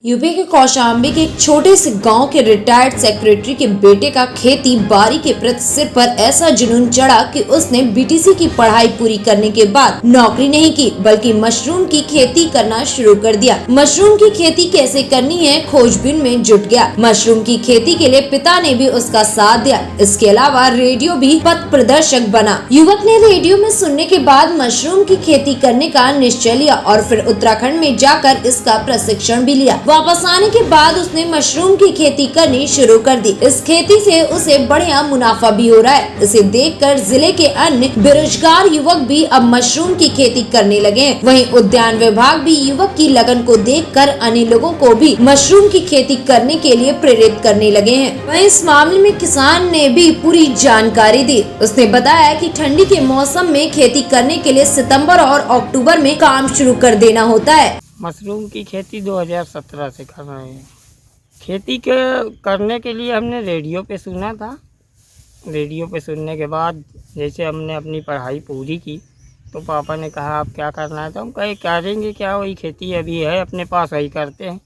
UP के कौशाम्बी के एक छोटे से गांव के रिटायर्ड सेक्रेटरी के बेटे का खेती बाड़ी के प्रति सिर पर ऐसा जुनून चढ़ा कि उसने बीटीसी की पढ़ाई पूरी करने के बाद नौकरी नहीं की बल्कि मशरूम की खेती करना शुरू कर दिया। मशरूम की खेती कैसे करनी है खोजबीन में जुट गया। मशरूम की खेती के लिए पिता ने भी उसका साथ दिया। इसके अलावा रेडियो भी पथ प्रदर्शक बना। युवक ने रेडियो में सुनने के बाद मशरूम की खेती करने का निश्चय लिया और फिर उत्तराखंड में जाकर इसका प्रशिक्षण भी लिया। वापस आने के बाद उसने मशरूम की खेती करनी शुरू कर दी। इस खेती से उसे बढ़िया मुनाफा भी हो रहा है। इसे देखकर जिले के अन्य बेरोजगार युवक भी अब मशरूम की खेती करने लगे हैं। वहीं उद्यान विभाग भी युवक की लगन को देखकर अन्य लोगों को भी मशरूम की खेती करने के लिए प्रेरित करने लगे हैं। वहीं इस मामले में किसान ने भी पूरी जानकारी दी। उसने बताया कि ठंडी के मौसम में खेती करने के लिए सितंबर और अक्टूबर में काम शुरू कर देना होता है। मशरूम की खेती 2017 से कर रहे हैं। खेती के करने के लिए हमने रेडियो पे सुना था। रेडियो पे सुनने के बाद जैसे हमने अपनी पढ़ाई पूरी की तो पापा ने कहा आप क्या करना है, तो हम कहे करेंगे क्या, वही खेती अभी है अपने पास, वही करते हैं।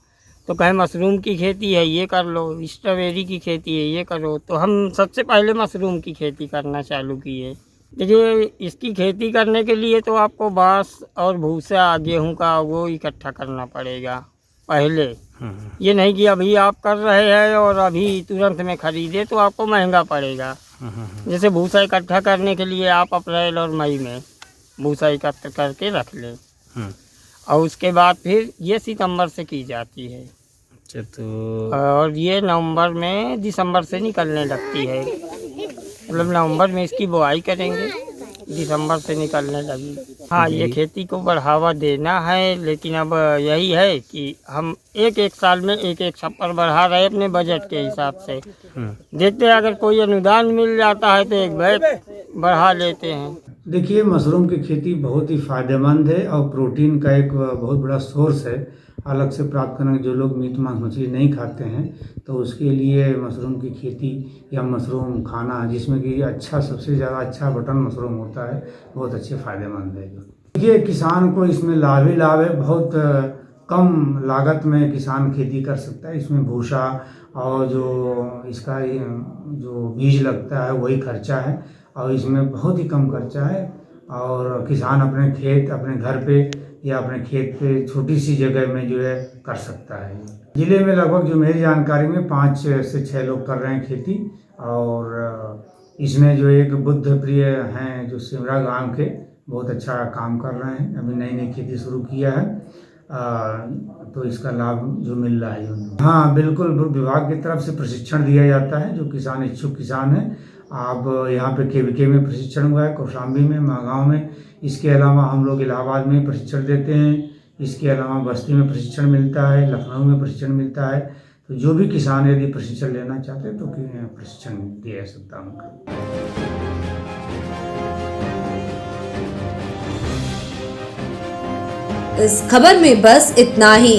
तो कहे मशरूम की खेती है ये कर लो, स्ट्रॉबेरी की खेती है ये करो। तो हम सबसे पहले मशरूम की खेती करना चालू किए। देखिए इसकी खेती करने के लिए तो आपको बांस और भूसा गेहूं का वो इकट्ठा करना पड़ेगा पहले। ये नहीं कि अभी आप कर रहे हैं और अभी तुरंत में खरीदे तो आपको महंगा पड़ेगा। जैसे भूसा इकट्ठा करने के लिए आप अप्रैल और मई में भूसा इकट्ठा करके रख लें और उसके बाद फिर ये सितंबर से की जाती है। अच्छा, तो और ये नवंबर में दिसंबर से निकलने लगती है। मतलब नवंबर में इसकी बुआई करेंगे, दिसंबर से निकलने लगी। हाँ, ये खेती को बढ़ावा देना है, लेकिन अब यही है कि हम एक साल में एक छप्पर बढ़ा रहे अपने बजट के हिसाब से। देखते हैं अगर कोई अनुदान मिल जाता है तो एक बैग बढ़ा लेते हैं। देखिए मशरूम की खेती बहुत ही फ़ायदेमंद है और प्रोटीन का एक बहुत बड़ा सोर्स है अलग से प्राप्त करना। जो लोग मीट मांस मछली नहीं खाते हैं तो उसके लिए मशरूम की खेती या मशरूम खाना, जिसमें कि अच्छा सबसे ज़्यादा अच्छा बटन मशरूम होता है, बहुत अच्छे फ़ायदेमंद है। देखिए किसान को इसमें लाभ ही लाभ है। बहुत कम लागत में किसान खेती कर सकता है। इसमें भूसा और जो इसका जो बीज लगता है वही खर्चा है और इसमें बहुत ही कम खर्चा है और किसान अपने खेत, अपने घर पे या अपने खेत पे छोटी सी जगह में जो है कर सकता है। ज़िले में लगभग जो मेरी जानकारी में 5 से 6 लोग कर रहे हैं खेती। और इसमें जो एक बुद्ध प्रिय हैं जो सिमरा गांव के, बहुत अच्छा काम कर रहे हैं। अभी नई नई खेती शुरू किया है तो इसका लाभ जो मिल रहा है उनको। हाँ बिल्कुल, विभाग की तरफ से प्रशिक्षण दिया जाता है। जो किसान इच्छुक किसान है, आप यहाँ पे केवीके में प्रशिक्षण हुआ है, कौशाम्बी में, मागांव में। इसके अलावा हम लोग इलाहाबाद में प्रशिक्षण देते हैं। इसके अलावा बस्ती में प्रशिक्षण मिलता है, लखनऊ में प्रशिक्षण मिलता है। तो जो भी किसान यदि प्रशिक्षण लेना चाहते हैं तो प्रशिक्षण दिया जा सकता है उनको। इस खबर में बस इतना ही।